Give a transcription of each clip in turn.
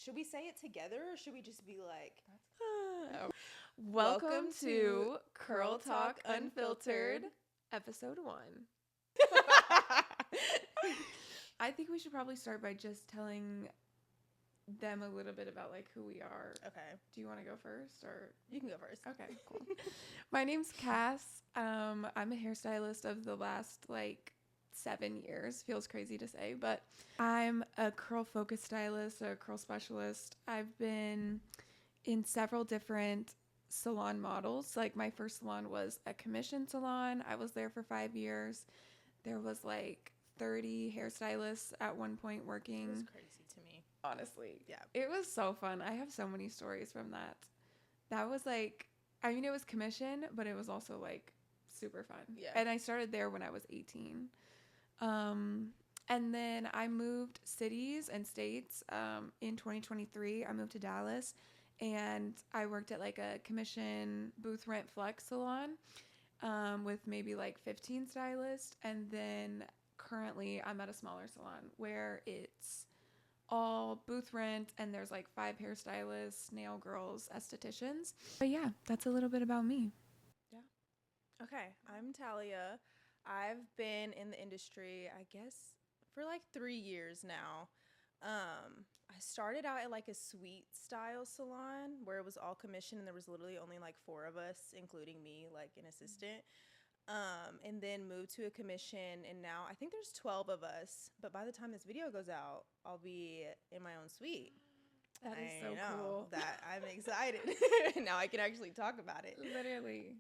Should we say it together or should we just be like, Welcome to Curl Talk Unfiltered, episode 1. I think we should probably start by just telling them a little bit about like who we are. Okay. Do you want to go first or? You can go first. Okay, cool. My name's Cass. I'm a hairstylist of the last 7 years. Feels crazy to say, but I'm a curl focus stylist, a curl specialist. I've been in several different salon models. Like my first salon was a commission salon. I was there for 5 years. There was 30 hairstylists at one point working. It was crazy to me. Honestly. Yeah. It was so fun. I have so many stories from that. That was it was commission, but it was also super fun. Yeah. And I started there when I was 18. And then I moved cities and states in 2023. I moved to Dallas and I worked at a commission booth rent flex salon with maybe 15 stylists. And then currently I'm at a smaller salon where it's all booth rent and there's 5 hairstylists, nail girls, estheticians. But yeah, that's a little bit about me. Yeah. Okay. I'm Talya. I've been in the industry, I guess, for 3 years now. I started out at a suite style salon where it was all commission and there was literally only 4 of us, including me, an assistant. And then moved to a commission, and now I think there's 12 of us. But by the time this video goes out, I'll be in my own suite. That is I so know cool. that I'm excited. Now I can actually talk about it. Literally.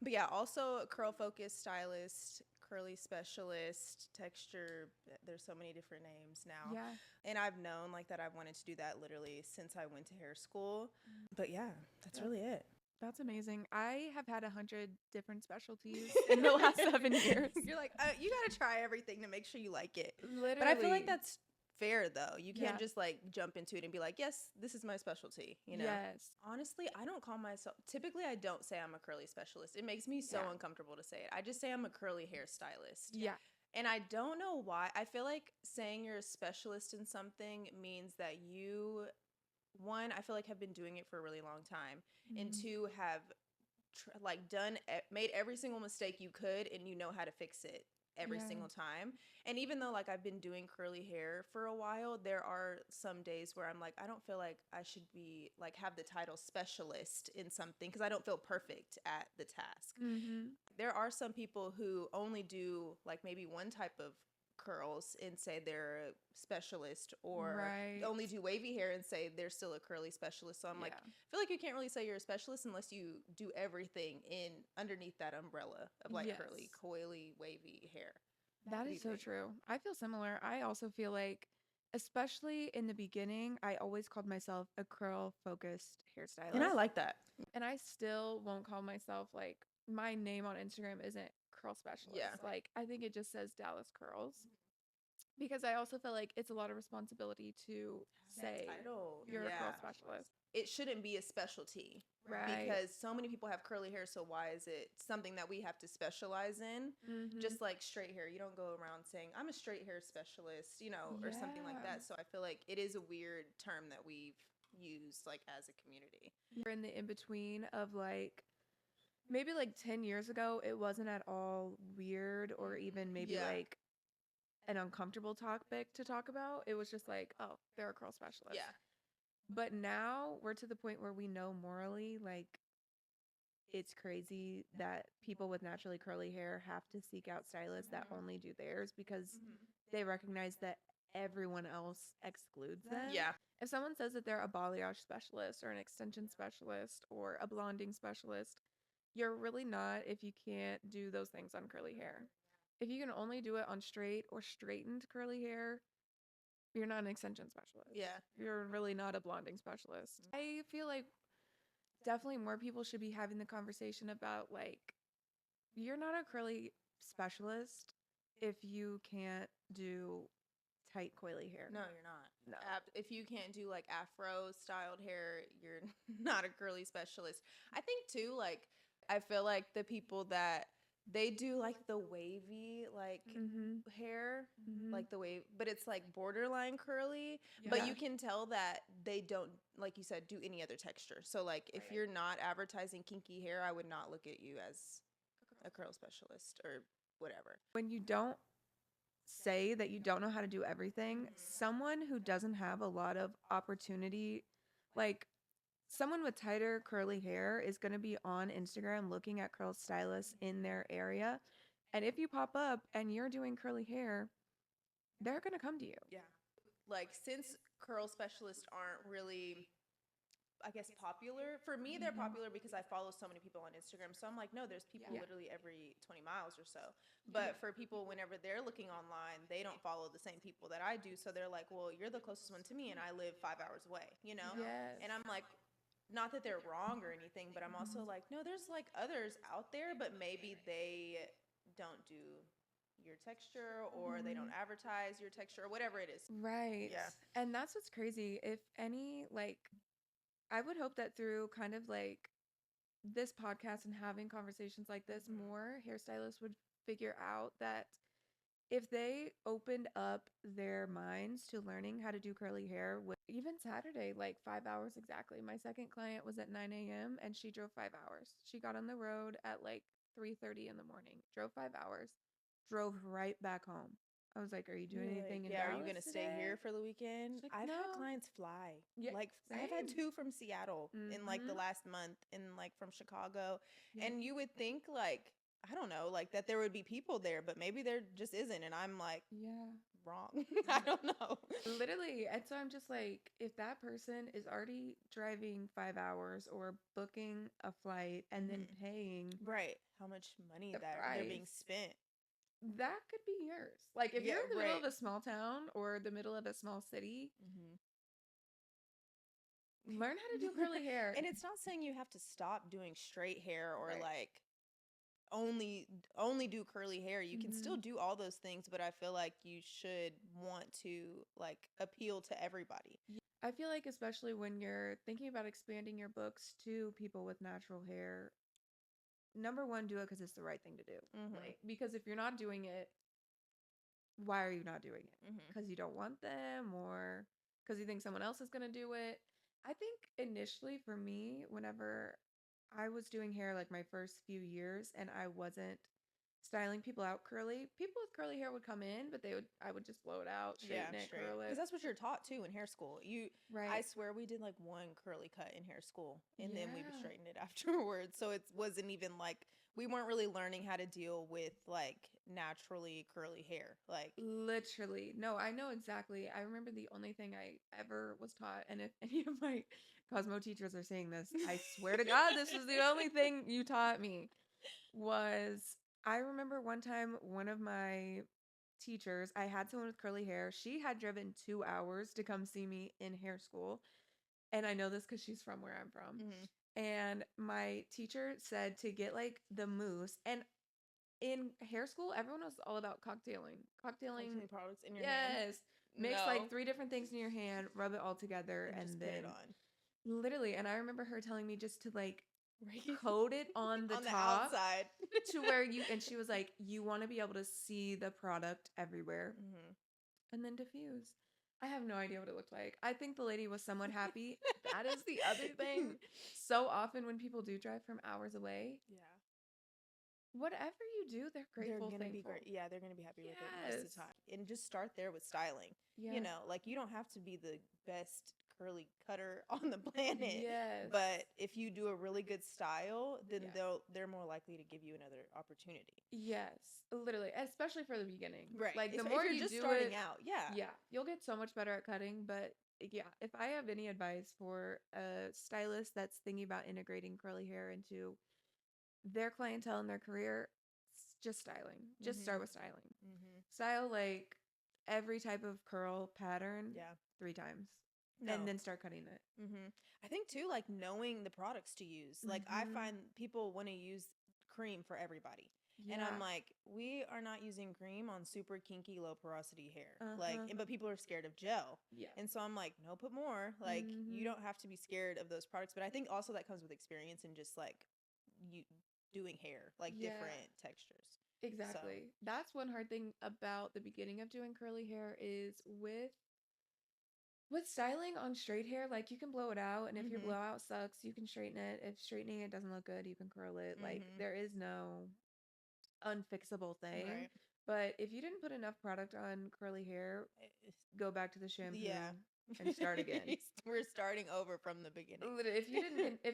But yeah, also a curl focus stylist, curly specialist, texture. There's so many different names now. Yeah. And I've known that I've wanted to do that literally since I went to hair school. But yeah, that's really it. That's amazing. I have had 100 different specialties in the last 7 years. You're you got to try everything to make sure you like it. Literally. But I feel that's fair, though. You can't Yeah. just jump into it and be yes, this is my specialty, you know? Yes. Honestly, I don't call myself, typically I don't say I'm a curly specialist. It makes me so uncomfortable to say it. I just say I'm a curly hairstylist. Yeah. And I don't know why. I feel saying you're a specialist in something means that you, one, I feel have been doing it for a really long time, and two, have made every single mistake you could, and you know how to fix it every single time. And even though I've been doing curly hair for a while, there are some days where I'm I don't feel I should be have the title specialist in something because I don't feel perfect at the task. Mm-hmm. There are some people who only do maybe one type of curls and say they're a specialist, or only do wavy hair and say they're still a curly specialist. So I'm I feel you can't really say you're a specialist unless you do everything in underneath that umbrella of curly, coily, wavy hair. That is so true. I feel similar. I also feel especially in the beginning, I always called myself a curl focused hairstylist. And I like that. And I still won't call myself my name on Instagram isn't curl specialist. Yeah. I think it just says Dallas Curls. Because I also feel it's a lot of responsibility to say you're a curl specialist. It shouldn't be a specialty. Right. Because so many people have curly hair, so why is it something that we have to specialize in? Mm-hmm. Just straight hair. You don't go around saying, I'm a straight hair specialist, or something like that. So I feel it is a weird term that we've used as a community. You're in the in-between of maybe 10 years ago, it wasn't at all weird or even maybe an uncomfortable topic to talk about. It was just oh, they're a curl specialist. Yeah. But now we're to the point where we know morally, it's crazy that people with naturally curly hair have to seek out stylists that only do theirs because they recognize that everyone else excludes them. Yeah. If someone says that they're a balayage specialist or an extension specialist or a blonding specialist, you're really not if you can't do those things on curly hair. If you can only do it on straight or straightened curly hair, you're not an extension specialist. Yeah. You're really not a blonding specialist. I feel definitely more people should be having the conversation about you're not a curly specialist if you can't do tight coily hair. No, you're not. No. If you can't do afro styled hair, you're not a curly specialist. I think too I feel the people that they do like the wavy like hair, like the wave, but it's like borderline curly. But you can tell that they don't, like you said, do any other texture. So like if you're not advertising kinky hair, I would not look at you as a curl specialist or whatever. When you don't say that you don't know how to do everything, someone who doesn't have a lot of opportunity, like someone with tighter curly hair is going to be on Instagram looking at curl stylists in their area. And if you pop up and you're doing curly hair, they're going to come to you. Yeah. Like since curl specialists aren't really, I guess, popular. For me, they're popular because I follow so many people on Instagram. So I'm like, no, there's people literally every 20 miles or so. But for people, whenever they're looking online, they don't follow the same people that I do. So they're like, well, you're the closest one to me and I live 5 hours away, you know? Yes. And I'm like, not that they're wrong or anything, but I'm also like, no, there's like others out there, but maybe they don't do your texture or they don't advertise your texture or whatever it is. Right. Yeah. And that's what's crazy. If any, like, I would hope that through kind of like this podcast and having conversations like this, more hairstylists would figure out that if they opened up their minds to learning how to do curly hair, with even Saturday, like 5 hours exactly. My second client was at 9 a.m. and she drove 5 hours. She got on the road at like 3:30 in the morning, drove 5 hours, drove right back home. I was like, "Are you doing anything in Yeah, Dallas are you gonna stay today?" here for the weekend? Like, I've no. had clients fly. Yeah, Like I've had same. 2 from Seattle in like the last month, and like from Chicago. And you would think like, I don't know, like that there would be people there, but maybe there just isn't. And I'm like, wrong. I don't know. Literally. And so I'm just like, if that person is already driving 5 hours or booking a flight and then paying Right. How much money the they're being price, spent. that could be yours. Like if Yeah, you're in the middle of right. a small town or the middle of a small city, learn how to do curly hair. And it's not saying you have to stop doing straight hair or like only do curly hair. You can still do all those things, but I feel like you should want to like appeal to everybody. I feel like especially when you're thinking about expanding your books to people with natural hair, number one, do it because it's the right thing to do. Like, because if you're not doing it, why are you not doing it? Because you don't want them or because you think someone else is going to do it? I think initially for me, whenever I was doing hair like my first few years and I wasn't styling people out curly, people with curly hair would come in, but I would just blow it out, straighten it, curl it. Because that's what you're taught too in hair school. I swear we did like one curly cut in hair school and then we straightened it afterwards. So it wasn't even like we weren't really learning how to deal with like naturally curly hair. Like literally. No, I know exactly. I remember the only thing I ever was taught, and if any of my Cosmo teachers are saying this, I swear to God, this was the only thing you taught me, was I remember one time one of my teachers, I had someone with curly hair. She had driven 2 hours to come see me in hair school. And I know this because she's from where I'm from. And my teacher said to get like the mousse. And in hair school, everyone was all about cocktailing products in your hand. Yes. Mix like 3 different things in your hand, rub it all together, and just then put it on. literally. And I remember her telling me just to like coat it on the on top the outside to where and she was like, you want to be able to see the product everywhere and then diffuse. I have no idea what it looked like. I think the lady was somewhat happy. That is the other thing. So often when people do drive from hours away, whatever you do, they're grateful. They're gonna be great. Yeah, they're gonna be happy with it most of the time. And just start there with styling. You know, like you don't have to be the best curly cutter on the planet. But if you do a really good style, then they're more likely to give you another opportunity. Literally, especially for the beginning. Right. Like the more you just do starting out, you'll get so much better at cutting. But if I have any advice for a stylist that's thinking about integrating curly hair into their clientele and their career, just styling. Just start with styling. Style like every type of curl pattern 3 times. And then start cutting it. I think too, like knowing the products to use. Like I find people want to use cream for everybody. And I'm like, we are not using cream on super kinky, low porosity hair. Like, but people are scared of gel. And so I'm like, no, put more. Like, you don't have to be scared of those products. But I think also that comes with experience and just like you doing hair, like Yeah. different textures. Exactly. That's one hard thing about the beginning of doing curly hair is with styling on straight hair, like you can blow it out, and if your Mhm. blowout sucks, you can straighten it. If straightening it doesn't look good, you can curl it. Like Mhm. there is no unfixable thing. Right. But if you didn't put enough product on curly hair, go back to the shampoo Yeah. and start again. We're starting over from the beginning. Literally, if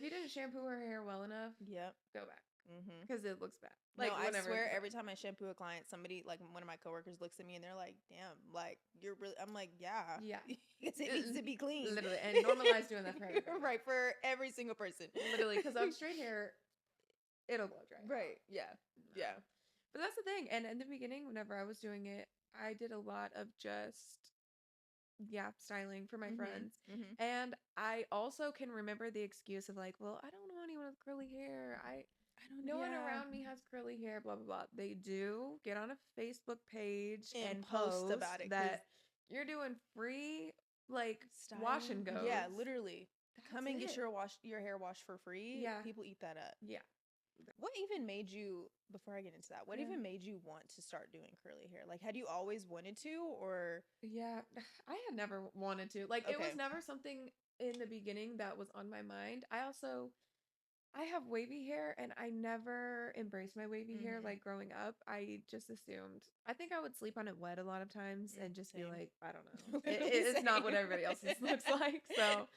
you didn't shampoo her hair well enough, Yep. go back Mhm. because it looks bad. No, I whenever swear it's every done. time I shampoo a client, somebody, like one of my coworkers, looks at me and they're like, "Damn, like you're really." I'm like, "Yeah, Yeah. because it needs to be clean." Literally, and normalize doing that for everybody. Right, for every single person. Literally, because on straight hair, it'll blow dry. Right. Yeah. No. Yeah. But that's the thing. And in the beginning, whenever I was doing it, I did a lot of just styling for my Mhm. friends. Mhm. And I also can remember the excuse of like, well, I don't know anyone with curly hair. No one around me has curly hair, blah blah blah. They do get on a Facebook page and post about it that you're doing free like wash and goes. Yeah, literally. That's Come and get it. your hair washed for free. Yeah. People eat that up. Yeah. What even made you, before I get into that, what Yeah. even made you want to start doing curly hair? Like, had you always wanted to, or? Yeah, I had never wanted to. Like, it was Okay. never something in the beginning that was on my mind. I have wavy hair and I never embraced my wavy hair Mhm. like growing up. I just assumed. I think I would sleep on it wet a lot of times and just Same. be like, I don't know. It's not what everybody else's looks like. So,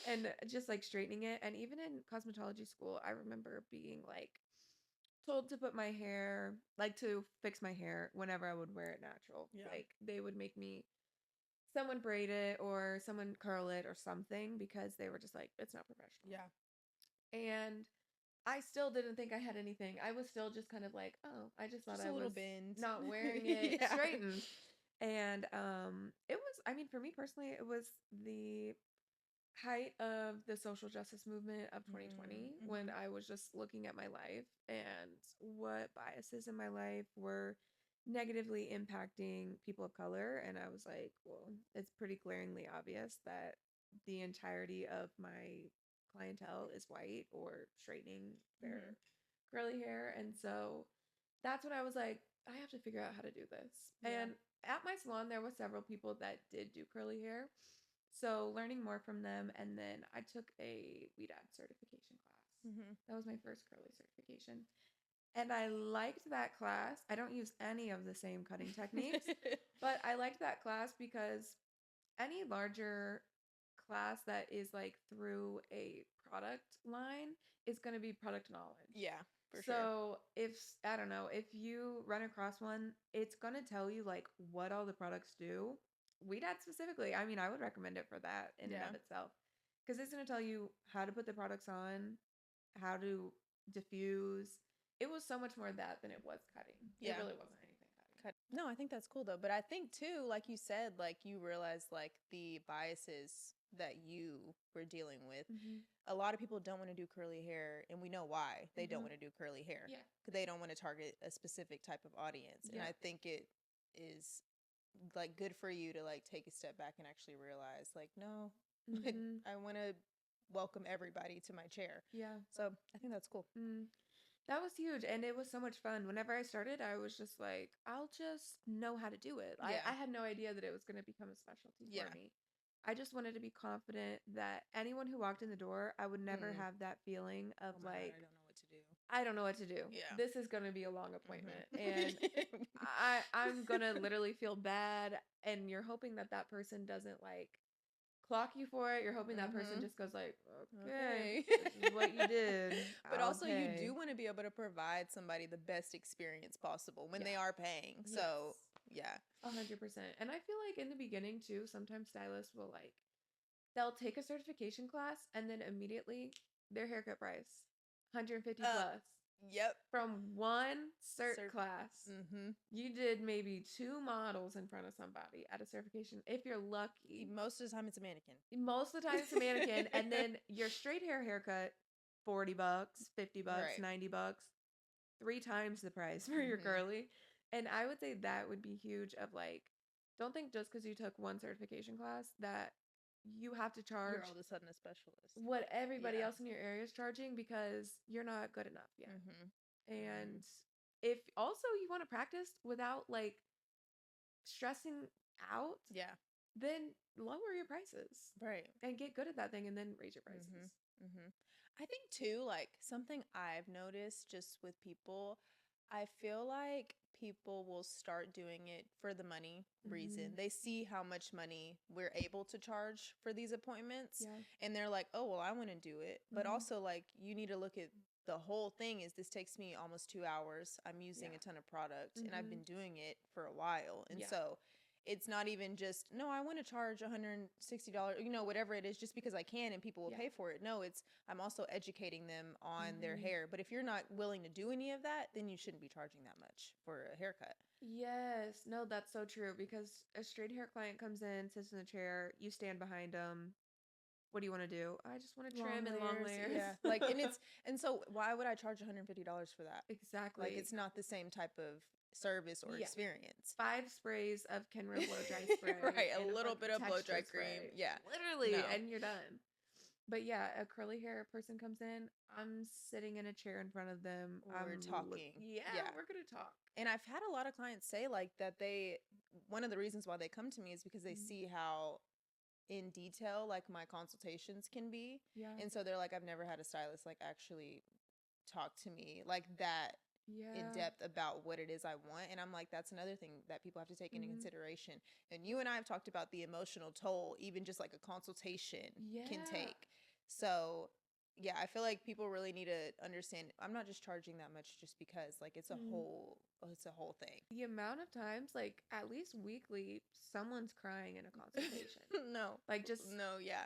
and just like straightening it. And even in cosmetology school, I remember being like told to put my hair, like to fix my hair whenever I would wear it natural. Yeah. Like they would make me someone braid it or someone curl it or something because they were just like, it's not professional. Yeah. And I still didn't think I had anything. I was still just kind of like, oh, I just thought Just a I little was bend. not wearing it Yeah. straightened. And it was, I mean, for me personally, it was the height of the social justice movement of 2020 Mhm. when I was just looking at my life and what biases in my life were negatively impacting people of color. And I was like, well, it's pretty glaringly obvious that the entirety of my clientele is white or straightening their curly hair. And so that's when I was like, I have to figure out how to do this. Yeah. And at my salon, there were several people that did do curly hair. So learning more from them, and then I took a weed ad certification class. Mhm. That was my first curly certification. And I liked that class. I don't use any of the same cutting techniques, but I liked that class because any larger class that is like through a product line is going to be product knowledge. Yeah, for sure. So if I don't know, if you run across one, it's going to tell you like what all the products do. Weed ad specifically, I mean, I would recommend it for that in and Yeah. of itself because it's going to tell you how to put the products on, how to diffuse. It was so much more that than it was cutting. Yeah. It really wasn't anything cutting. No, I think that's cool though. But I think too, like you said, like you realize like the biases that you were dealing with. A lot of people don't want to do curly hair, and we know why they don't want to do curly hair. Yeah. Because they don't want to target a specific type of audience. And Yeah. I think it is like good for you to like take a step back and actually realize like, no, I want to welcome everybody to my chair. Yeah. So I think that's cool. That was huge, and it was so much fun. Whenever I started, I was just like, I'll just know how to do it. Yeah. I had no idea that it was going to become a specialty for me. I just wanted to be confident that anyone who walked in the door, I would never have that feeling of Oh my God, like, I don't know what to do. I don't know what to do. Yeah. This is going to be a long appointment. And I'm going to literally feel bad. And you're hoping that that person doesn't like clock you for it. You're hoping that person just goes like, okay, this is what you did. But also you Okay. do want to be able to provide somebody the best experience possible when they are paying. So yeah. 100%. And I feel like in the beginning too, sometimes stylists will like, they'll take a certification class and then immediately their haircut price, 150 plus. Yep. From one cert class. You did maybe 2 models in front of somebody at a certification, if you're lucky. Most of the time it's a mannequin. Most of the time it's a mannequin. And then your straight hair haircut, $40, $50, Right. $90, 3 times the price for your curly. And I would say that would be huge of like, don't think just because you took one certification class that you have to charge You're all of a sudden a specialist. what everybody else in your area is charging because you're not good enough yet. And if also you want to practice without like stressing out, Yeah. then lower your prices. Right. And get good at that thing and then raise your prices. I think too, like something I've noticed just with people, I feel like people will start doing it for the money reason. They see how much money we're able to charge for these appointments, and they're like, oh, well, I want to do it. But also, like, you need to look at the whole thing is this takes me almost 2 hours. I'm using a ton of product, and I've been doing it for a while. And so it's not even just, no, I want to charge $160, you know, whatever it is, just because I can and people will pay for it. No, it's, I'm also educating them on their hair. But if you're not willing to do any of that, then you shouldn't be charging that much for a haircut. Yes. No, that's so true, because a straight hair client comes in, sits in the chair, you stand behind them. What do you want to do? I just want to trim and long layers. Yeah. Like, and so why would I charge $150 for that? Exactly. Like, it's not the same type of service or experience. 5 sprays of Kenra blow dry spray. Right, a little bit of blow dry cream. Yeah. Literally, and you're done. But yeah, a curly hair person comes in, I'm sitting in a chair in front of them. We're talking. We're going to talk. And I've had a lot of clients say like that one of the reasons why they come to me is because they see how in detail like my consultations can be. Yeah. And so they're like, I've never had a stylist like actually talk to me like that in depth about what it is I want. And I'm like, that's another thing that people have to take into consideration. And you and I have talked about the emotional toll even just like a consultation can take. So yeah, I feel like people really need to understand I'm not just charging that much just because like it's a whole thing. The amount of times, like at least weekly, someone's crying in a consultation.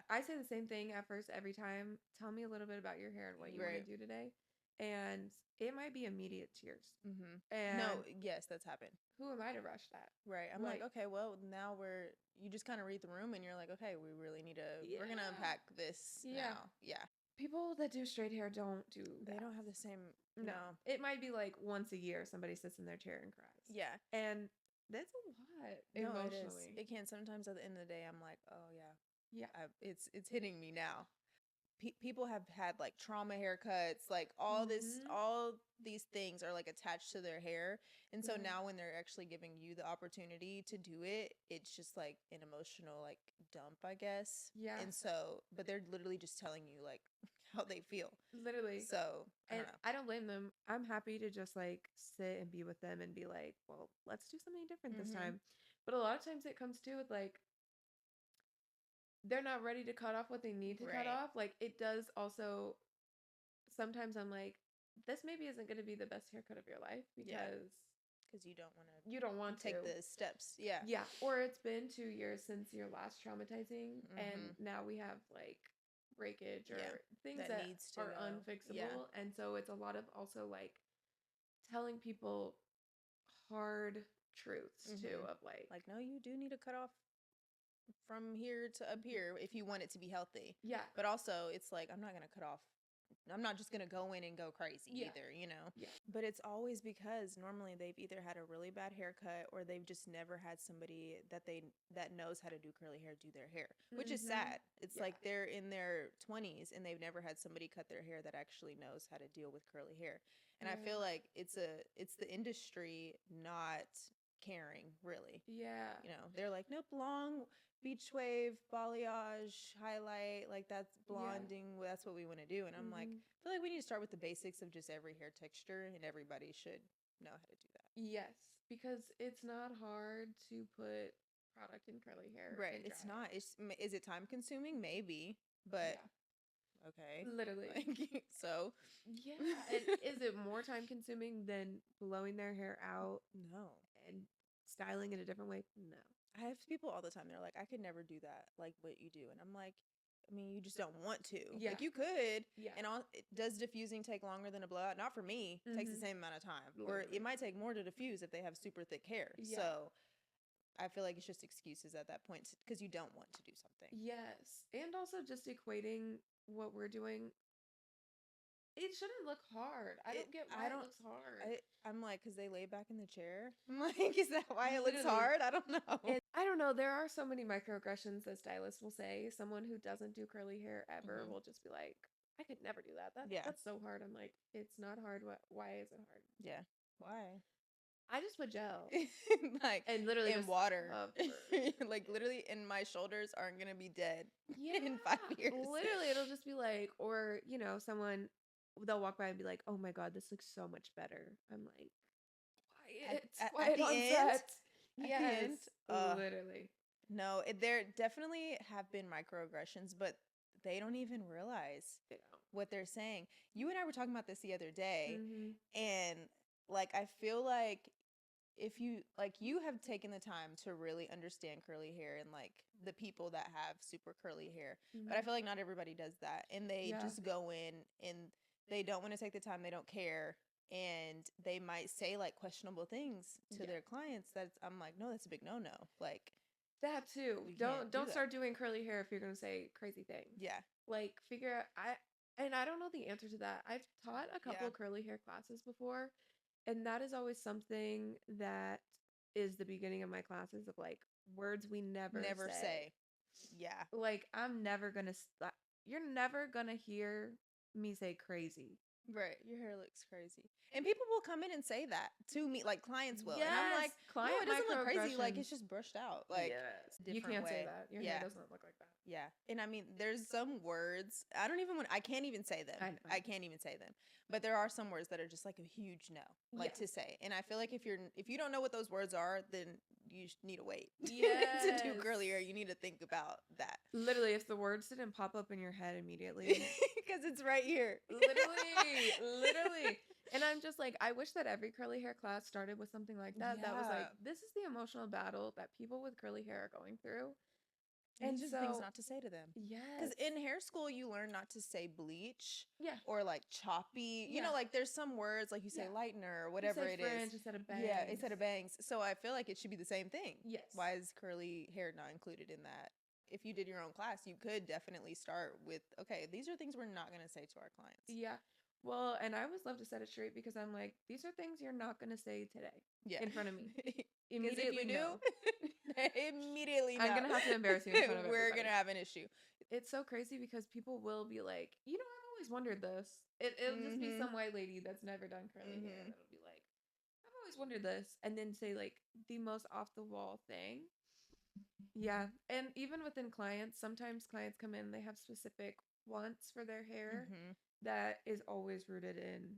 I say the same thing at first every time. Tell me a little bit about your hair and what you want to do today. And it might be immediate tears. And yes, that's happened. Who am I to rush that? Right. I'm like, okay, well, now you just kind of read the room and you're like, okay, we really need to, we're going to unpack this now. Yeah. People that do straight hair don't do that. They don't have the same, no. It might be like once a year somebody sits in their chair and cries. Yeah. And that's a lot emotionally. It can. Sometimes at the end of the day, I'm like, oh, yeah. Yeah. It's hitting me now. People have had like trauma haircuts, like all these things are like attached to their hair. And so now when they're actually giving you the opportunity to do it, it's just like an emotional like dump, I guess. Yeah. And so, but they're literally just telling you like how they feel. Literally. So, I don't blame them. I'm happy to just like sit and be with them and be like, well, let's do something different this time. But a lot of times it comes to with like, they're not ready to cut off what they need to cut off. Like it does also, sometimes I'm like, this maybe isn't going to be the best haircut of your life because you don't want to take the steps. Yeah. Yeah. Or it's been 2 years since your last traumatizing and now we have like breakage or things that are unfixable. Yeah. And so it's a lot of also like telling people hard truths too of like, no, you do need to cut off from here to up here if you want it to be healthy. Yeah. But also it's like, I'm not going to cut off. I'm not just going to go in and go crazy either, you know? Yeah. But it's always because normally they've either had a really bad haircut or they've just never had somebody that knows how to do curly hair do their hair, which is sad. It's like they're in their 20s and they've never had somebody cut their hair that actually knows how to deal with curly hair. And I feel like it's the industry not caring, really. Yeah. You know, they're like, nope, long beach wave, balayage, highlight, like that's blonding. That's what we want to do. And I'm like, I feel like we need to start with the basics of just every hair texture and everybody should know how to do that. Yes, because it's not hard to put product in curly hair. Right. It's not. Is it time consuming? Maybe, but okay. Literally. Like, so. Yeah. Is it more time consuming than blowing their hair out? No. And styling in a different way? No. I have people all the time. They're like, I could never do that, like what you do. And I'm like, I mean, you just don't want to. Yeah. Like you could. Yeah. And does diffusing take longer than a blowout? Not for me. It takes the same amount of time. Literally. Or it might take more to diffuse if they have super thick hair. Yeah. So I feel like it's just excuses at that point because you don't want to do something. Yes. And also just equating what we're doing. It shouldn't look hard. I don't get why it looks hard. I'm like, because they lay back in the chair. I'm like, is that why it looks hard? I don't know. I don't know. There are so many microaggressions that stylists will say. Someone who doesn't do curly hair ever will just be like, I could never do that. Yeah. That's so hard. I'm like, it's not hard. Why is it hard? Yeah. Why? I just put gel. Like, And literally in just water. cover. Like, literally, and my shoulders aren't gonna be dead Yeah. in 5 years. Literally, it'll just be like, or, you know, someone, they'll walk by and be like, oh my God, this looks so much better. I'm like, quiet the on end? set. At the Yes. end? Literally. No, there definitely have been microaggressions, but they don't even realize You know. what they're saying. You and I were talking about this the other day, Mhm. and like I feel like if you have taken the time to really understand curly hair and like the people that have super curly hair, but I feel like not everybody does that, and they just go in and they don't want to take the time, they don't care, and they might say like questionable things to their clients. I'm like, no, that's a big no. Like, that too. Don't start doing curly hair if you're gonna say crazy things. Yeah. Like, figure out. I don't know the answer to that. I've taught a couple of curly hair classes before, and that is always something that is the beginning of my classes, of like words we never say. Yeah. Like, I'm never gonna. You're never gonna hear me say crazy. Right. Your hair looks crazy. And people will come in and say that to me, like clients will. And I'm like, no, it doesn't look crazy. Like, it's just brushed out. Like, you can't say that. Your hair doesn't look like that. Yeah. And I mean, there's some words, I can't even say them. I can't even say them. But there are some words that are just like a huge no, like to say. And I feel like if you don't know what those words are, then you need to wait to do curly hair. You need to think about that. Literally, if the words didn't pop up in your head immediately. Because it's right here. Literally. And I'm just like, I wish that every curly hair class started with something like that. Yeah. That was like, this is the emotional battle that people with curly hair are going through. And just things not to say to them. Yes. Because in hair school, you learn not to say bleach. Yeah. Or like choppy. You know, like there's some words, like you say lightener or whatever it is. Fringe instead of bangs. Yeah, instead of bangs. So I feel like it should be the same thing. Yes. Why is curly hair not included in that? If you did your own class, you could definitely start with, okay, these are things we're not going to say to our clients. Yeah. Well, and I always love to set it straight, because I'm like, these are things you're not going to say today in front of me. Immediately, if you do, immediately I'm going to have to embarrass you in front of everybody. We're going to have an issue. It's so crazy because people will be like, you know, I've always wondered this. It'll just be some white lady that's never done curly hair that'll be like, I've always wondered this. And then say like the most off the wall thing. Yeah. And even within clients, sometimes clients come in, they have specific wants for their hair that is always rooted in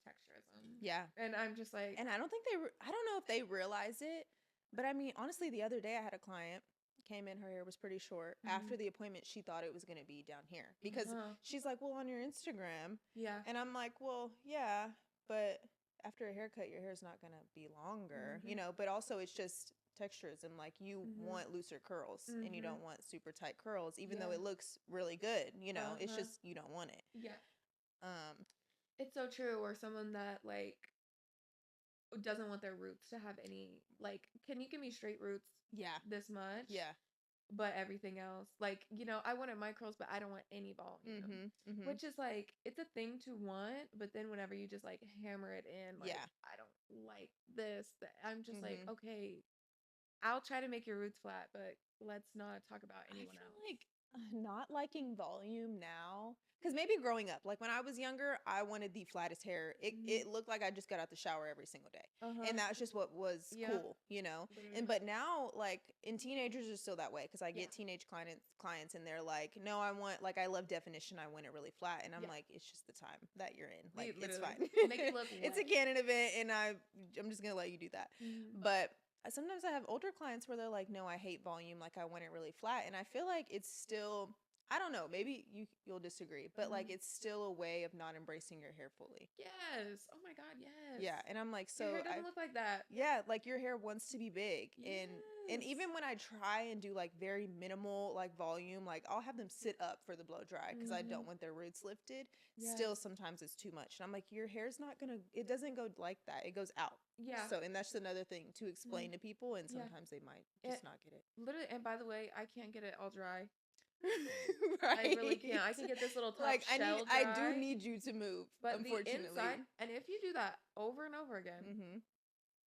texturism. Yeah. And I'm just like, and I don't know if they realize it, but I mean, honestly, the other day I had a client came in, her hair was pretty short. After the appointment, she thought it was going to be down here because she's like, well, on your Instagram. Yeah. And I'm like, well, yeah, but after a haircut, your hair's not going to be longer, you know, but also it's just texturism. Like you want looser curls and you don't want super tight curls, even though it looks really good, you know, it's just, you don't want it. Yeah. It's so true. Or someone that like doesn't want their roots to have any, like, can you give me straight roots? Yeah. This much? Yeah. But everything else, like, you know, I wanted my curls, but I don't want any volume. Which is like, it's a thing to want, but then whenever you just like hammer it in, like, I don't like this. I'm just like, okay, I'll try to make your roots flat, but let's not talk about anyone else. Like not liking volume now, because maybe growing up, like when I was younger, I wanted the flattest hair. It looked like I just got out the shower every single day, and that's just what was cool, you know. And but now, like, in teenagers are still that way, because I get teenage clients, and they're like, no, I want, like, I love definition. I want it really flat, and I'm like, it's just the time that you're in. Like, it's fine. Make it look it's a Canon event, and I'm just gonna let you do that. But sometimes I have older clients where they're like, no, I hate volume. Like, I want it really flat. And I feel like it's still, I don't know, maybe you'll disagree, but like it's still a way of not embracing your hair fully. Yes. Oh my God, yes. Yeah. And I'm like, so your hair doesn't look like that. Yeah, like your hair wants to be big. And even when I try and do like very minimal like volume, like I'll have them sit up for the blow dry because I don't want their roots lifted. Still sometimes it's too much. And I'm like, your hair's not gonna, it doesn't go like that. It goes out. Yeah. So, and that's another thing to explain to people, and sometimes they might just not get it. Literally, and by the way, I can't get it all dry. Right. I really can't. I can get this little top like shell I dry, do need you to move, but unfortunately. the inside, and if you do that over and over again,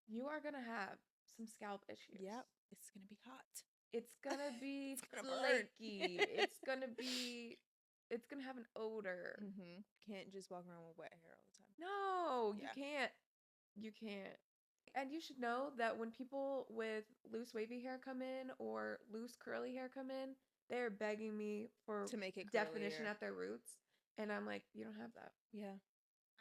you are gonna have some scalp issues. Yep. It's gonna be hot. It's gonna be it's gonna flaky. It's gonna be it's gonna have an odor. Can't just walk around with wet hair all the time. No, Yeah. you can't. And you should know that when people with loose wavy hair come in or loose curly hair come in, they're begging me for To make it definition curlier. at their roots. And I'm like, you don't have that. Yeah.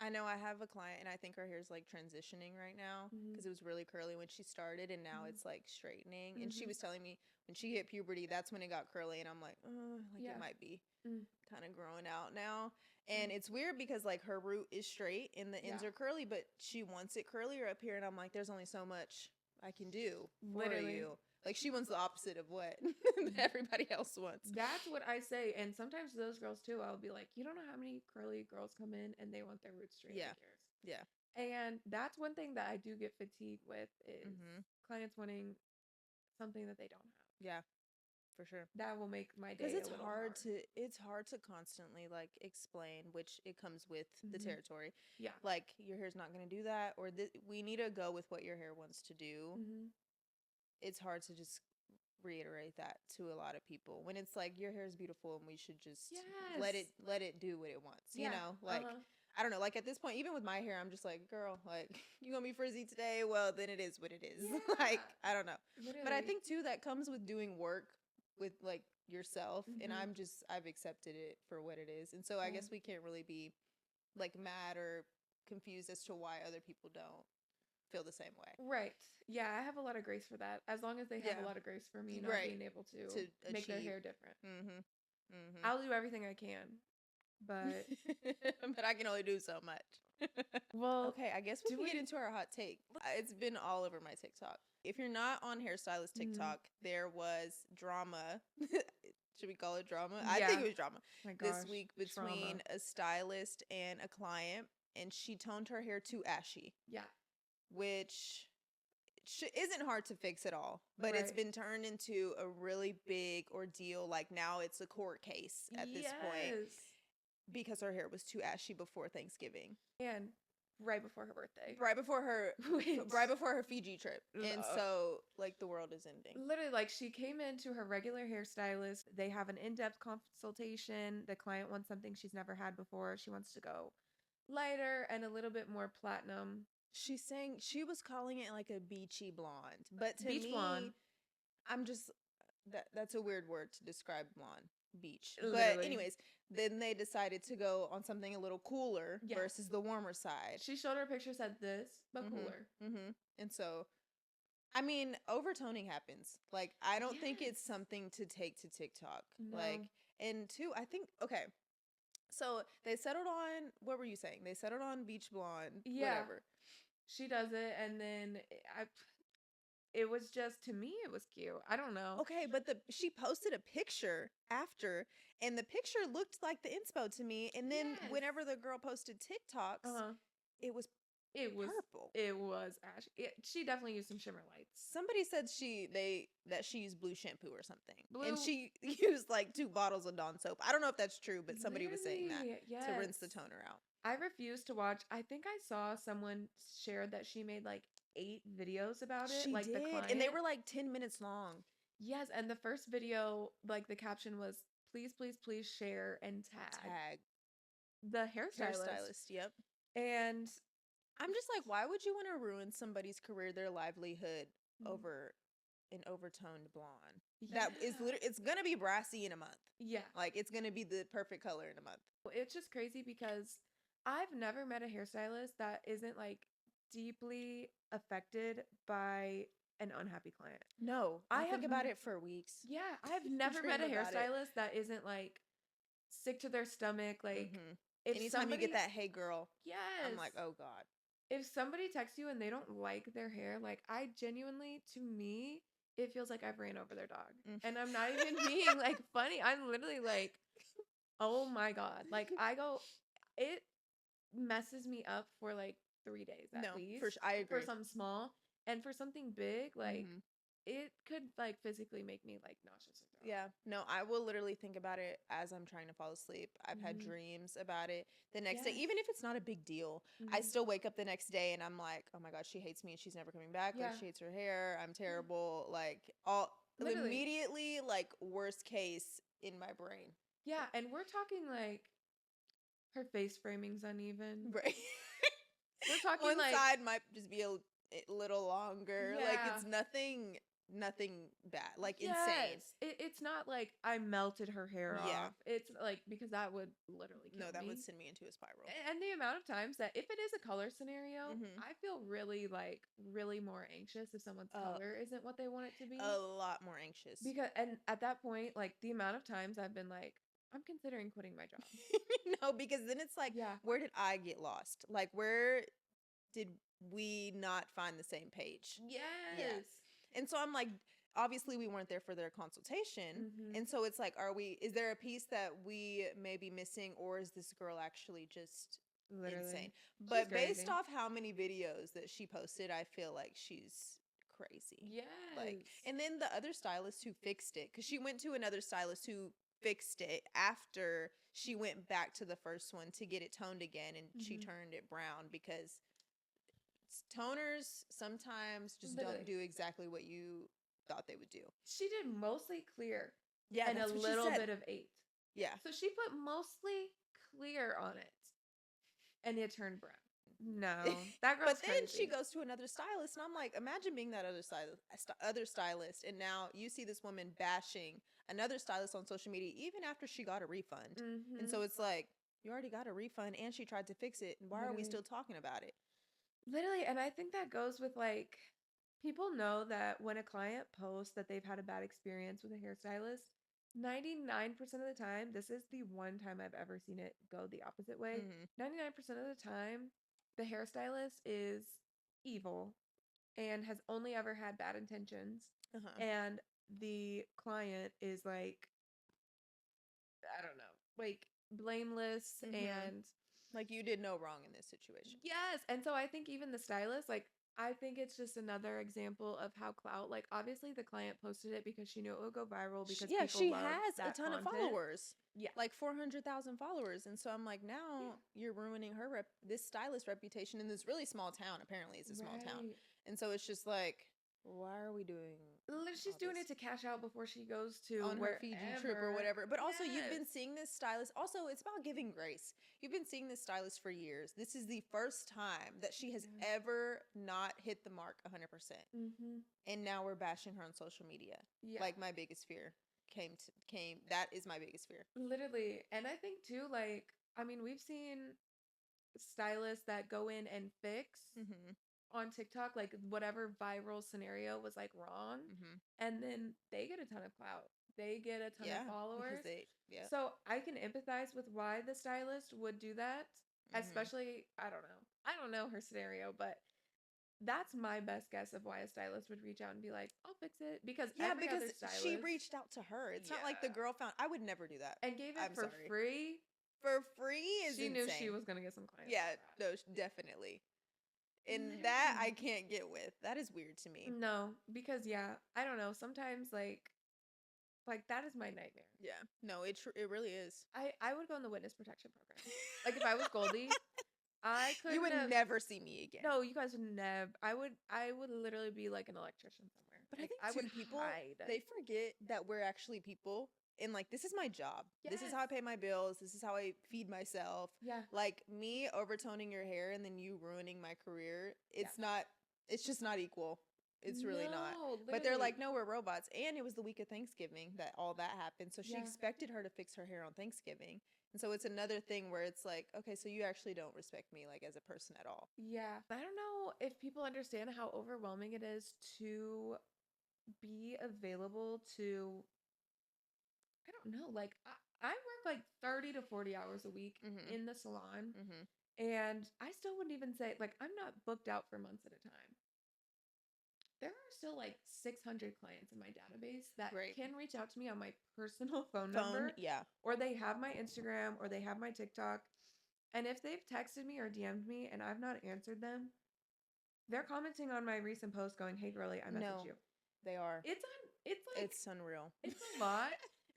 I know I have a client and I think her hair's like transitioning right now because it was really curly when she started and now it's like straightening. And she was telling me when she hit puberty, that's when it got curly. And I'm like, it might be kind of growing out now. And it's weird because like her root is straight and the ends are curly, but she wants it curlier up here. And I'm like, there's only so much I can do for you. Like she wants the opposite of what everybody else wants. That's what I say. And sometimes those girls too, I'll be like, you don't know how many curly girls come in and they want their roots straight like yours. Yeah. And that's one thing that I do get fatigued with is clients wanting something that they don't have. Yeah, for sure. That will make my day. Because it's hard to constantly like explain, which it comes with the territory. Yeah. Like your hair's not going to do that, or we need to go with what your hair wants to do. It's hard to just reiterate that to a lot of people when it's like your hair is beautiful and we should just let it do what it wants. You know, like I don't know, like at this point, even with my hair, I'm just like, girl, like you gonna be frizzy today? Well, then it is what it is. Like I don't know. Literally. But I think too that comes with doing work with like yourself, and I've accepted it for what it is, and so I guess we can't really be like mad or confused as to why other people don't feel the same way. Right. Yeah, I have a lot of grace for that. As long as they have a lot of grace for me not being able to make their hair different. I'll do everything I can, but but I can only do so much. Well, okay, I guess we can get into our hot take. It's been all over my TikTok. If you're not on hairstylist TikTok, there was drama. Should we call it drama? I think it was drama this week between a stylist and a client, and she toned her hair too ashy. Yeah. Which isn't hard to fix at all, but it's been turned into a really big ordeal. Like now it's a court case at this point because her hair was too ashy before Thanksgiving and right before her birthday, right before her Fiji trip. And so like the world is ending. Literally, like she came into her regular hairstylist. They have an in-depth consultation. The client wants something she's never had before. She wants to go lighter and a little bit more platinum. She's saying she was calling it like a beachy blonde, but to me, blonde. I'm just that's a weird word to describe blonde. Beach. Literally. But anyways, then they decided to go on something a little cooler versus the warmer side. She showed her picture, said this, but cooler. And so, I mean, overtoning happens. Like, I don't think it's something to take to TikTok. No. Like, and two, I think, okay. So they settled on, what were you saying? They settled on beach blonde, whatever. She does it, and then it was just, to me, it was cute. I don't know. Okay, but she posted a picture after, and the picture looked like the inspo to me. And then whenever the girl posted TikToks, it was purple. It was ash. She definitely used some shimmer lights. Somebody said she used blue shampoo or something, and she used like 2 bottles of Dawn soap. I don't know if that's true, but somebody was saying that to rinse the toner out. I refuse to watch. I think I saw someone shared that she made like 8 videos about it. She like did, the client. and they were like 10 minutes long. Yes, and the first video, like the caption was, "Please, please, please share and tag the hairstylist." Yep. And I'm just like, why would you want to ruin somebody's career, their livelihood over an overtoned blonde? That is literally, it's gonna be brassy in a month. Yeah, like it's gonna be the perfect color in a month. It's just crazy because I've never met a hairstylist that isn't like deeply affected by an unhappy client. No, I think about it for weeks. Yeah, I've never met a hairstylist that isn't like sick to their stomach. Like if anytime you get that, hey girl, I'm like, oh God. If somebody texts you and they don't like their hair, like I genuinely, to me, it feels like I've ran over their dog. And I'm not even being like funny. I'm literally like, oh my God. Like it messes me up for like 3 days at least. I agree. For something small. And for something big, like it could like physically make me like nauseous. Yeah. No, I will literally think about it as I'm trying to fall asleep. I've had dreams about it the next day. Even if it's not a big deal, I still wake up the next day and I'm like, oh my God, she hates me and she's never coming back. Like she hates her hair. I'm terrible. Like immediately like worst case in my brain. Yeah, and we're talking like her face framing's uneven. Right. We're talking One like side might just be a little longer. Like yeah. it's nothing bad. Like insane. Yes. It's not like I melted her hair Yeah. off. It's like because that would literally kill No, that me. would send me into a spiral. And the amount of times that if it is a color scenario, Mhm. I feel really more anxious if someone's color isn't what they want it to be. A lot more anxious. Because and at that point, like the amount of times I've been like, I'm considering quitting my job. No, because then it's like, Yeah. where did I get lost? Like, where did we not find the same page? Yes. And so I'm like, obviously we weren't there for their consultation. Mhm. And so it's like, is there a piece that we may be missing, or is this girl actually just Literally insane? She's But based crazy. off how many videos that she posted, I feel like she's crazy. Yes. Like, and then the other stylist who fixed it, because she went to another stylist who fixed it after she went back to the first one to get it toned again, and she turned it brown because toners sometimes just don't do exactly what you thought they would do. She did mostly clear. Yeah, and a little bit of 8. Yeah. So she put mostly clear on it, and it turned brown. No, that girl's But then crazy. she goes to another stylist, and I'm like, imagine being that other stylist, and now you see this woman bashing another stylist on social media, even after she got a refund. And so it's like, you already got a refund, and she tried to fix it, and why are we still talking about it? Literally, and I think that goes with like, people know that when a client posts that they've had a bad experience with a hairstylist, 99% of the time, this is the one time I've ever seen it go the opposite way. 99% of the time, the hairstylist is evil and has only ever had bad intentions. And the client is like, I don't know, like blameless and like you did no wrong in this situation. yes. And so I think even the stylist, like, I think it's just another example of how clout, like, obviously the client posted it because she knew it would go viral because she love has that a ton content. of followers. Yeah. Like 400,000 followers. And so I'm like, now you're ruining her this stylist reputation in this really small town. Apparently it's a small town. And so it's just like, why are we doing she's doing it to cash out before she goes to on her Fiji trip or whatever. But also you've been Yes. seeing this stylist. Also, it's about giving grace. You've been seeing this stylist for years. This is the first time that she has ever not hit the mark 100%. And now we're bashing her on social media. Like my biggest fear came. That is my biggest fear. Literally. And I think too, like, I mean, we've seen stylists that go in and fix on TikTok, like whatever viral scenario was like wrong, and then they get a ton of clout. They get a ton of followers. So I can empathize with why the stylist would do that, especially I don't know her scenario, but that's my best guess of why a stylist would reach out and be like, I'll fix it. Because every other stylist, she reached out to her. It's not like the girl found, I would never do that. And gave it for free. For free is She knew insane. she was going to get some clients. Yeah, no, definitely. And that I can't get with. That is weird to me. No, because I don't know. Sometimes like that is my nightmare. Yeah, no, it really is. I would go in the witness protection program. Like if I was Goldie, I could. You would never see me again. No, you guys would never. I would literally be like an electrician somewhere. But like, I think people hide. They forget that we're actually people. And like, this is my job. Yes. This is how I pay my bills. This is how I feed myself. Yeah. Like me overtoning your hair and then you ruining my career. It's not, it's just not equal. It's really not. Literally. But they're like, no, we're robots. And it was the week of Thanksgiving that all that happened. So she expected her to fix her hair on Thanksgiving. And so it's another thing where it's like, okay, so you actually don't respect me like as a person at all. Yeah. I don't know if people understand how overwhelming it is to be available to, I don't know, like I work like 30 to 40 hours a week in the salon. And I still wouldn't even say, like, I'm not booked out for months at a time. There are still like 600 clients in my database that can reach out to me on my personal phone number. Or they have my Instagram or they have my TikTok. And if they've texted me or DM'd me and I've not answered them, they're commenting on my recent post going, hey, girly, I messaged you. They are. It's unreal. It's a lot.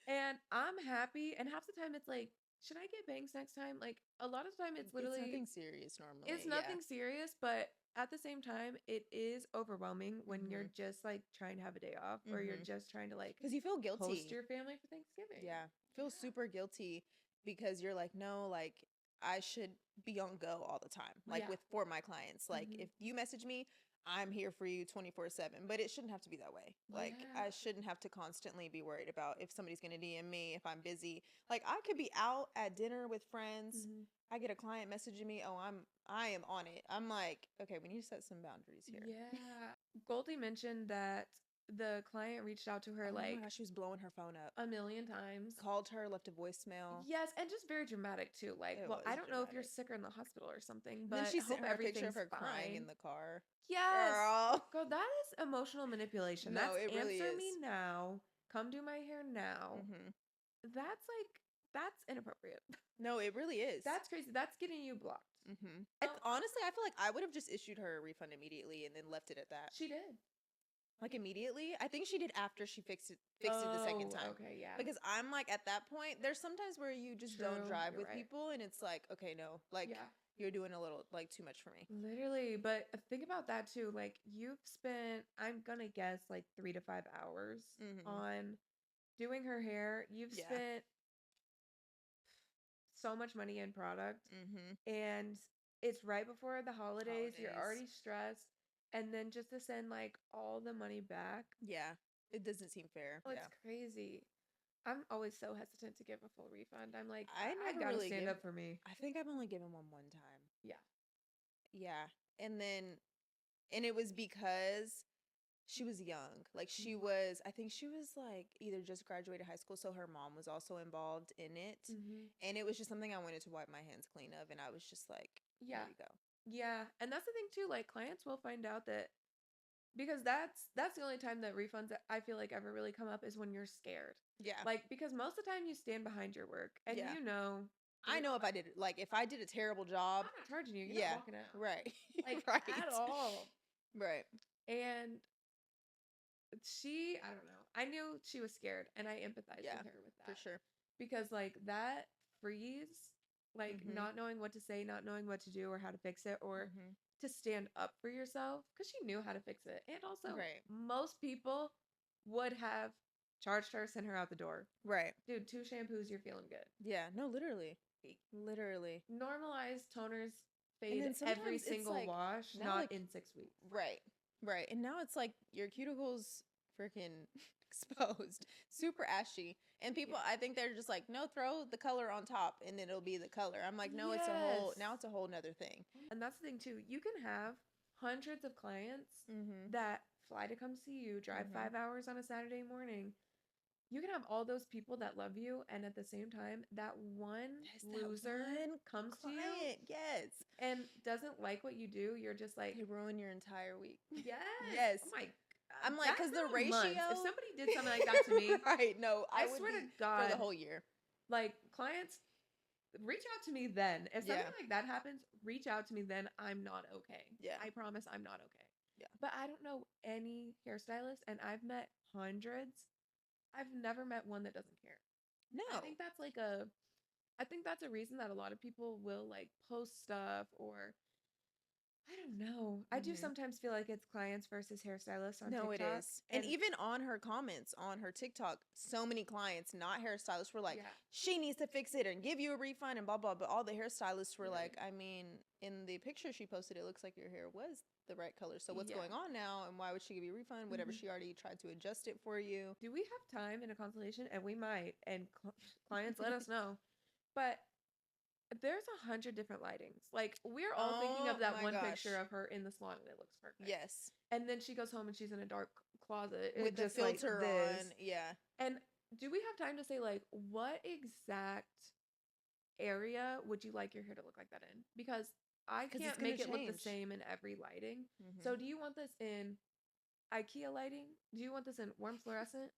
And I'm happy. And half the time it's like, should I get bangs next time? Like a lot of the time it's literally nothing serious normally. It's nothing serious, but at the same time, it is overwhelming when you're just like trying to have a day off or you're just trying to like because you feel guilty. host your family for Thanksgiving. Yeah. feel super guilty because you're like, no, like I should be on go all the time. Like for my clients. Like if you message me, I'm here for you 24/7, but it shouldn't have to be that way. Like I shouldn't have to constantly be worried about if somebody's going to DM me, if I'm busy. Like I could be out at dinner with friends. I get a client messaging me, "Oh, I am on it." I'm like, "Okay, we need to set some boundaries here." Yeah. Goldie mentioned that the client reached out to her Oh my like gosh, she was blowing her phone up. a million times. Called her, left a voicemail. Yes, and just very dramatic too. Like, It well, was I don't know if you're dramatic. sick or in the hospital or something, And but then she I hope sent her a picture of everything's her crying fine. in the car. Yes. Girl. Girl, that is emotional manipulation. No, That's it really answer is. me now. Come do my hair now. That's like, that's inappropriate. No, it really is. That's crazy. That's getting you blocked. Honestly, I feel like I would have just issued her a refund immediately and then left it at that. She did. Like immediately? I think she did after she fixed it the second time. Okay, yeah. Because I'm like at that point, there's sometimes where you just don't drive with people and it's like, okay, no, like you're doing a little like too much for me. Literally, but think about that too. Like you've spent, I'm gonna guess like 3 to 5 hours on doing her hair. You've spent so much money in product and it's right before the holidays. You're already stressed. And then just to send like all the money back. Yeah. It doesn't seem fair. Oh, it's crazy. I'm always so hesitant to give a full refund. I'm like, I gotta really stand up for me. I think I've only given one time. Yeah. Yeah. And it was because she was young. Like she was, I think she was like either just graduated high school, so her mom was also involved in it. And it was just something I wanted to wipe my hands clean of. And I was just like, here you go. Yeah, and that's the thing too. Like clients will find out that because that's the only time that refunds that I feel like ever really come up is when you're scared. Yeah, like because most of the time you stand behind your work and I know if I did if I did a terrible job, I'm not charging you. You're not walking out, right? Like at all, right? And I don't know. I knew she was scared, and I empathized with her with that for sure because like that freeze. Like not knowing what to say, not knowing what to do or how to fix it or to stand up for yourself because she knew how to fix it. And also, most people would have charged her, sent her out the door. Right. Dude, 2 shampoos, you're feeling good. Yeah, no, literally. Normalize toners fade every single wash, not like, in 6 weeks. Right. And now it's like your cuticles freaking exposed, super ashy. And people, I think they're just like, no, throw the color on top and then it'll be the color. I'm like, no, it's a whole nother thing. And that's the thing too. You can have hundreds of clients that fly to come see you, drive 5 hours on a Saturday morning. You can have all those people that love you, and at the same time, that one loser comes to you, and doesn't like what you do. You're just like, they ruin your entire week. Yes. Oh my. I'm like, because the ratio. Months. If somebody did something like that to me, right? No, I swear to God, for the whole year. Like clients, reach out to me then. If something like that happens, reach out to me then. I'm not okay. Yeah, I promise I'm not okay. Yeah, but I don't know any hairstylists, and I've met hundreds. I've never met one that doesn't care. No, I think that's a reason that a lot of people will like post stuff or. I don't know. I do sometimes feel like it's clients versus hairstylists on TikTok. No, it is. And even on her comments on her TikTok, so many clients, not hairstylists, were like, she needs to fix it and give you a refund and blah, blah. But all the hairstylists were like, I mean, in the picture she posted, it looks like your hair was the right color. So what's going on now? And why would she give you a refund? Whatever, she already tried to adjust it for you. Do we have time in a consultation? And we might. And clients let us know. But there's 100 different lightings. Like we're all thinking of that one picture of her in the salon and it looks perfect. Yes. And then she goes home and she's in a dark closet with the filter on. Yeah. And do we have time to say like what exact area would you like your hair to look like that in? Because I can't make it look the same in every lighting. So do you want this in IKEA lighting? Do you want this in warm fluorescent?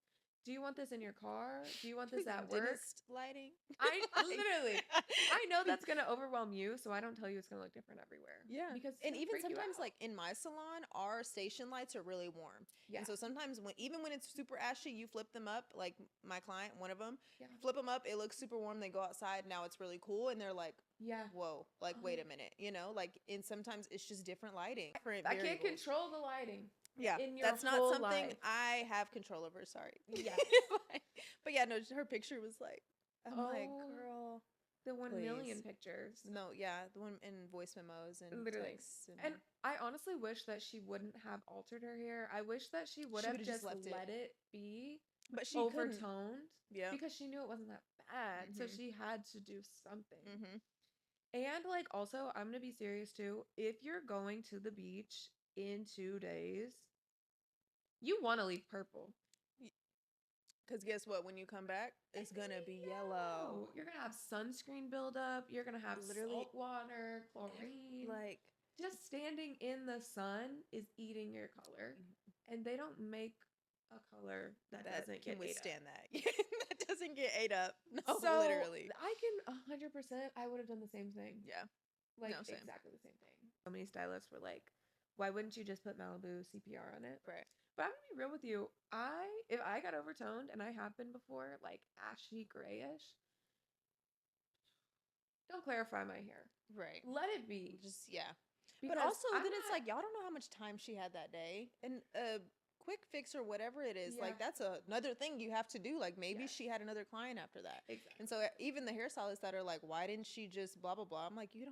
Do you want this in your car? Do you want this at work? Dentist lighting? I literally, I know that's going to overwhelm you, so I don't tell you it's going to look different everywhere. Yeah. Because and even sometimes like in my salon, our station lights are really warm. Yeah. And so sometimes even when it's super ashy, you flip them up, like my client, one of them, flip them up, it looks super warm, they go outside, now it's really cool, and they're like, whoa, like wait a minute, like, and sometimes it's just different lighting. I can't control the lighting. Yeah, that's not something I have control over. Sorry. Yeah. But yeah, no, her picture was like, I'm like, girl, the 1 million please. pictures. No, yeah, the one in voice memos and Literally. texts. And I honestly wish that she wouldn't have altered her hair. I wish that she would have just let it be but she overtoned. couldn't. Yeah. Because she knew it wasn't that bad. So she had to do something. Mm-hmm. And like also, I'm gonna be serious too. If you're going to the beach in 2 days, you want to leave purple. Because guess what? When you come back, it's gonna be yellow. You're gonna have sunscreen buildup. You're gonna have salt water, chlorine. Like just standing in the sun is eating your color, and they don't make a color that doesn't can get withstand that. That doesn't get ate up. No, so literally. I can 100%. I would have done the same thing. Yeah. Like exactly the same thing. So many stylists were like, "Why wouldn't you just put Malibu CPR on it?" Right. But I'm gonna be real with you. If I got overtoned, and I have been before, like ashy grayish, don't clarify my hair. Right. Let it be. Just yeah. Because but also then it's like y'all don't know how much time she had that day, and quick fix or whatever it is, like that's another thing you have to do. Like maybe she had another client after that. Exactly. And so even the hairstylists that are like, why didn't she just blah blah blah? I'm like, you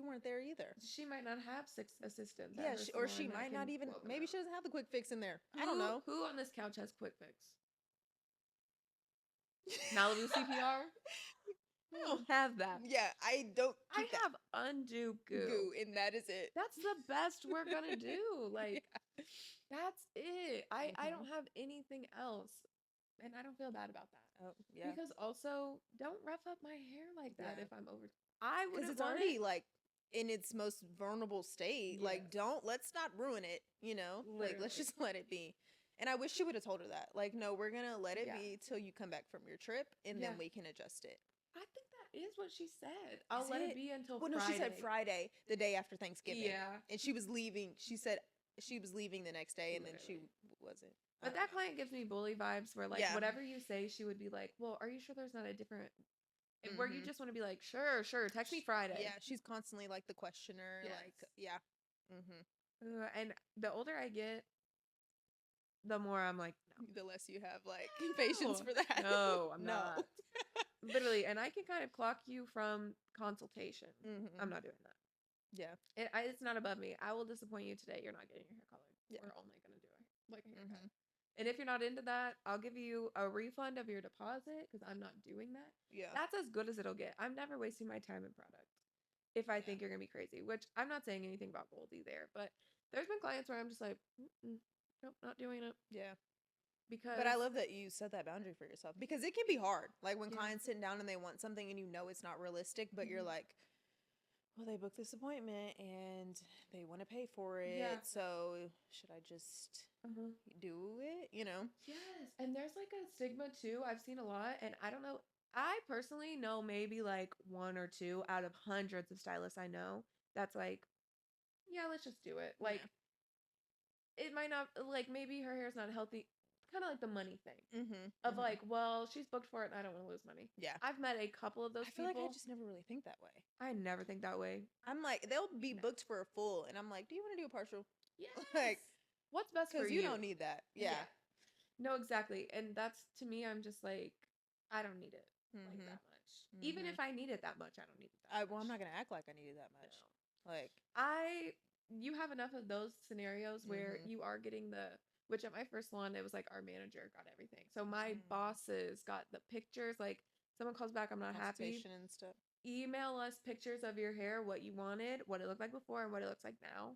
weren't there either. She might not have 6 assistants. Yeah, or she might not even. Maybe she doesn't have the quick fix in there. I don't know. Who on this couch has quick fix? Malibu CPR. I don't have that. Yeah, I don't. I have undo goo, and that is it. That's the best we're gonna do. Like, that's it. I don't have anything else, and I don't feel bad about that. Oh yeah. Because also, don't rough up my hair like that if I'm over. I would. Because it's already like in its most vulnerable state. Like, let's not ruin it. You know, like let's just let it be. And I wish she would have told her that. Like, no, we're gonna let it be till you come back from your trip, and then we can adjust it. I think that is what she said. I'll let it be until Friday. No, she said Friday, the day after Thanksgiving. Yeah. And she was leaving. She said she was leaving the next day, and then she wasn't. But that client gives me bully vibes where, like, whatever you say, she would be like, well, are you sure there's not a different... Where you just want to be like, sure, text me Friday. Yeah, she's constantly, like, the questioner. Yes. Like, yeah. And the older I get, the more I'm like, no. The less you have, like, patience for that. No, I'm not. Literally. And I can kind of clock you from consultation. I'm not doing that. Yeah. It's not above me. I will disappoint you today. You're not getting your hair colored. Yeah. We're only going to do a haircut. And if you're not into that, I'll give you a refund of your deposit because I'm not doing that. Yeah. That's as good as it'll get. I'm never wasting my time and product if I think you're going to be crazy, which I'm not saying anything about gold either. But there's been clients where I'm just like, nope, not doing it. Yeah. But I love that you set that boundary for yourself because it can be hard. Like when clients sit down and they want something and you know it's not realistic, but you're like, well, they booked this appointment and they want to pay for it. Yeah. So should I just do it? You know? Yes. And there's like a stigma too. I've seen a lot. And I don't know. I personally know maybe like 1 or 2 out of hundreds of stylists I know. That's like, yeah, let's just do it. Like, it might not, like maybe her hair's not healthy. Kind of like the money thing of like, well, she's booked for it and I don't want to lose money. Yeah. I've met a couple of those people. I feel like I just never really think that way. I never think that way. I'm like, they'll be booked for a full and I'm like, do you want to do a partial? Yes. Like, what's best for you? Because you don't need that. Yeah. No, exactly. And that's, to me, I'm just like, I don't need it like that much. Even if I need it that much, I don't need it that much. Well, I'm not going to act like I need it that much. No. Like, you have enough of those scenarios where you are getting which at my first salon, it was like our manager got everything. So my bosses got the pictures. Like someone calls back, I'm not happy. And stuff. Email us pictures of your hair, what you wanted, what it looked like before, and what it looks like now.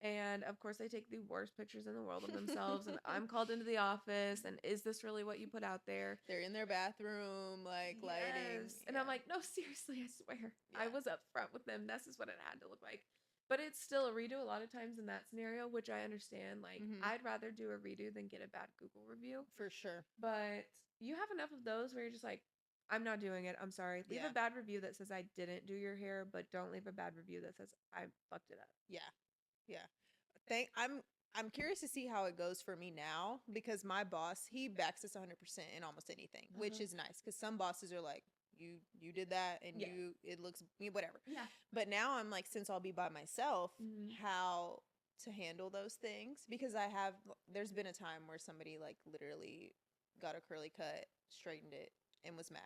And of course, they take the worst pictures in the world of themselves. And I'm called into the office. And is this really what you put out there? They're in their bathroom, like lighting. And I'm like, no, seriously, I swear. I was upfront with them. This is what it had to look like. But it's still a redo a lot of times in that scenario, which I understand. Like, I'd rather do a redo than get a bad Google review. For sure. But you have enough of those where you're just like, I'm not doing it. I'm sorry. Leave a bad review that says I didn't do your hair, but don't leave a bad review that says I fucked it up. Yeah. Yeah. I'm curious to see how it goes for me now because my boss, he backs us 100% in almost anything, which is nice because some bosses are like, you did that and it looks whatever. Yeah. But now I'm like, since I'll be by myself, how to handle those things because there's been a time where somebody like literally got a curly cut, straightened it and was mad.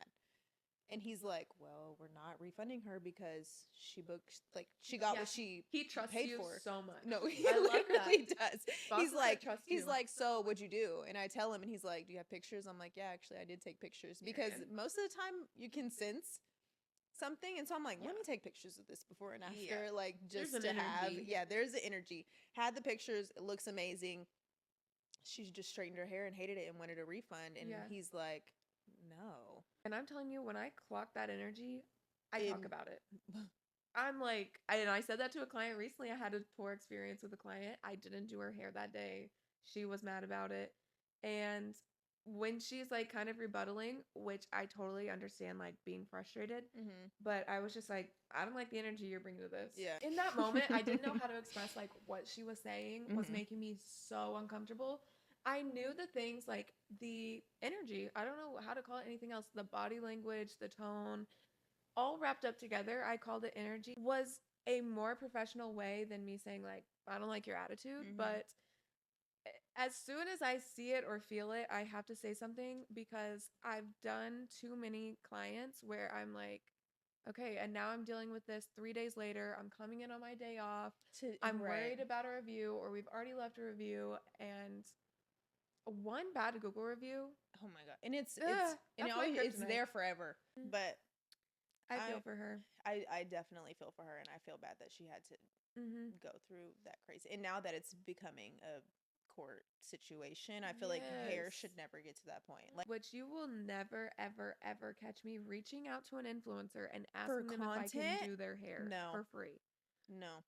And he's like, well, we're not refunding her because she booked, like, she got what she he trusts paid you for. so much. No, he I love literally that. does. Bosses that trust He's you. like, so what'd you do? And I tell him, and he's like, do you have pictures? I'm like, yeah, actually, I did take pictures because Period. most of the time you can sense something, and so I'm like, let me take pictures of this before and after, like, just There's to an have, energy. there's the energy. Had the pictures, it looks amazing. She just straightened her hair and hated it and wanted a refund, and he's like, no. And I'm telling you, when I clock that energy, I talk about it. I'm like, and I said that to a client recently. I had a poor experience with a client. I didn't do her hair that day. She was mad about it. And when she's like kind of rebuttaling, which I totally understand, like being frustrated, but I was just like, I don't like the energy you're bringing to this. Yeah. In that moment, I didn't know how to express like what she was saying was making me so uncomfortable. I knew the things like the energy, I don't know how to call it anything else, the body language, the tone, all wrapped up together. I called it energy, was a more professional way than me saying like, I don't like your attitude. But as soon as I see it or feel it, I have to say something because I've done too many clients where I'm like, okay, and now I'm dealing with this 3 days later. I'm coming in on my day off. I'm worried about a review, or we've already left a review, and one bad Google review. Oh my god. And it's there forever. But I feel for her. I definitely feel for her, and I feel bad that she had to go through that crazy. And now that it's becoming a court situation, I feel like hair should never get to that point. Like, which you will never, ever, ever catch me reaching out to an influencer and asking them if I can do their hair for free. No.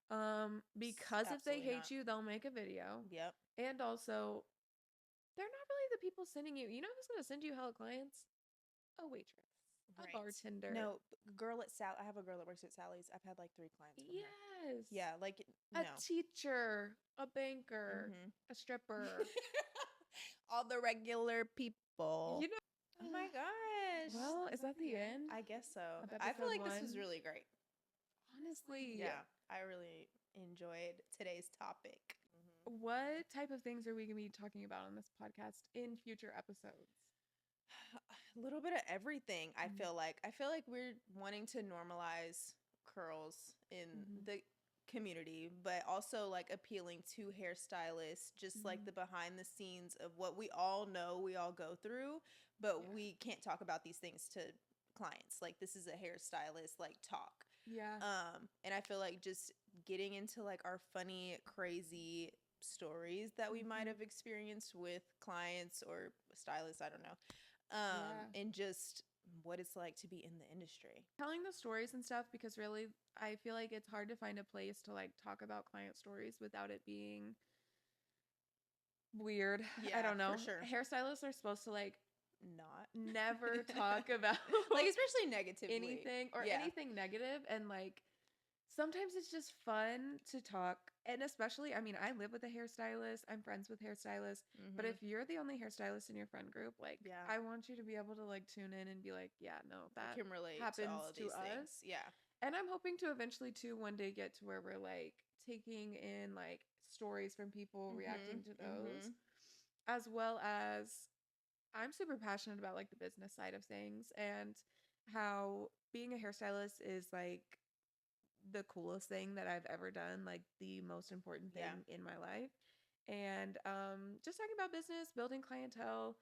Because if they hate you, they'll make a video. Yep. And also, they're not really the people sending you. You know who's going to send you hella clients? A waitress. A bartender. No, I have a girl that works at Sally's. I've had like 3 clients from her. Yes. Yeah, like a teacher, a banker, a stripper. All the regular people. You know. Oh my gosh. Well, is that the end? I guess so. I feel like this was really great. Honestly. Yeah, I really enjoyed today's topic. What type of things are we going to be talking about on this podcast in future episodes? A little bit of everything. I feel like we're wanting to normalize curls in the community, but also like appealing to hairstylists, just like the behind the scenes of what we all know, we all go through, but we can't talk about these things to clients. Like, this is a hairstylist like talk. Yeah. And I feel like just getting into like our funny, crazy stories that we might have experienced with clients or stylists, I don't know. And just what it's like to be in the industry. Telling the stories and stuff, because really I feel like it's hard to find a place to like talk about client stories without it being weird. Yeah, I don't know. For sure. Hairstylists are supposed to like never talk about like, especially negatively, anything or anything negative, and like sometimes it's just fun to talk. And especially, I mean, I live with a hairstylist. I'm friends with hairstylists. But if you're the only hairstylist in your friend group, like, I want you to be able to like tune in and be like, yeah, no, that can relate happens to all of these us. Things. Yeah. And I'm hoping to eventually too one day get to where we're like taking in like stories from people, reacting to those, as well as I'm super passionate about like the business side of things and how being a hairstylist is like the coolest thing that I've ever done, like the most important thing in my life. And just talking about business, building clientele,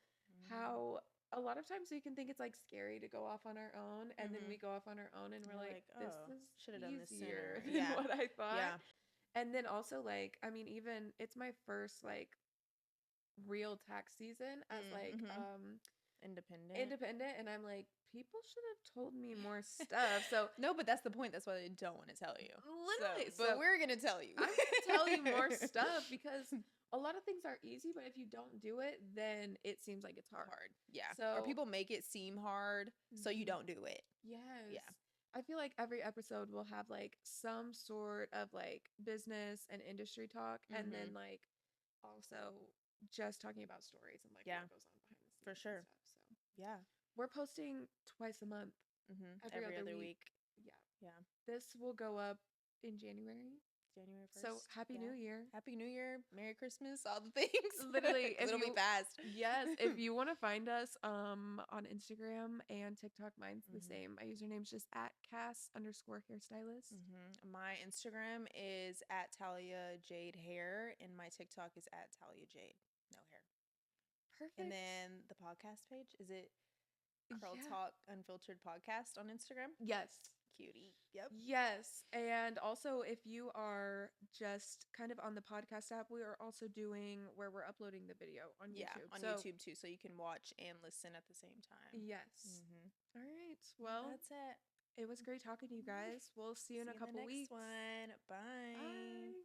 how a lot of times we can think it's like scary to go off on our own, and then we go off on our own and we're like, this is should have done this easier sooner than what I thought. Yeah. And then also like, I mean, even it's my first like real tax season as like independent, and I'm like, people should have told me more stuff. So no, but that's the point. That's why they don't want to tell you. Literally. But we're gonna tell you. I'm gonna tell you more stuff, because a lot of things are easy, but if you don't do it, then it seems like it's hard. Yeah. So, or people make it seem hard, so you don't do it. Yes. Yeah. I feel like every episode will have like some sort of like business and industry talk, and then like also just talking about stories and like what goes on behind the scenes. For sure. And stuff. So we're posting twice a month. Every other week. Yeah. This will go up in January. January 1st. So Happy New Year. Happy New Year. Merry Christmas. All the things. Literally, if it'll be you- fast. Yes, if you want to find us on Instagram and TikTok, mine's the Mhm. same. My username's just at Cass_hairstylist. My Instagram is at Talya Jade Hair, and my TikTok is at Talya Jade. No hair. Perfect. And then the podcast page, is it Curl Yeah. Talk Unfiltered Podcast on Instagram? Yes. Cutie. Yep. Yes. And also, if you are just kind of on the podcast app, we are also doing where we're uploading the video on YouTube. On YouTube too, so you can watch and listen at the same time. Yes. All right. Well, that's it. It was great talking to you guys. We'll see you in a couple next weeks. one. Bye. Bye.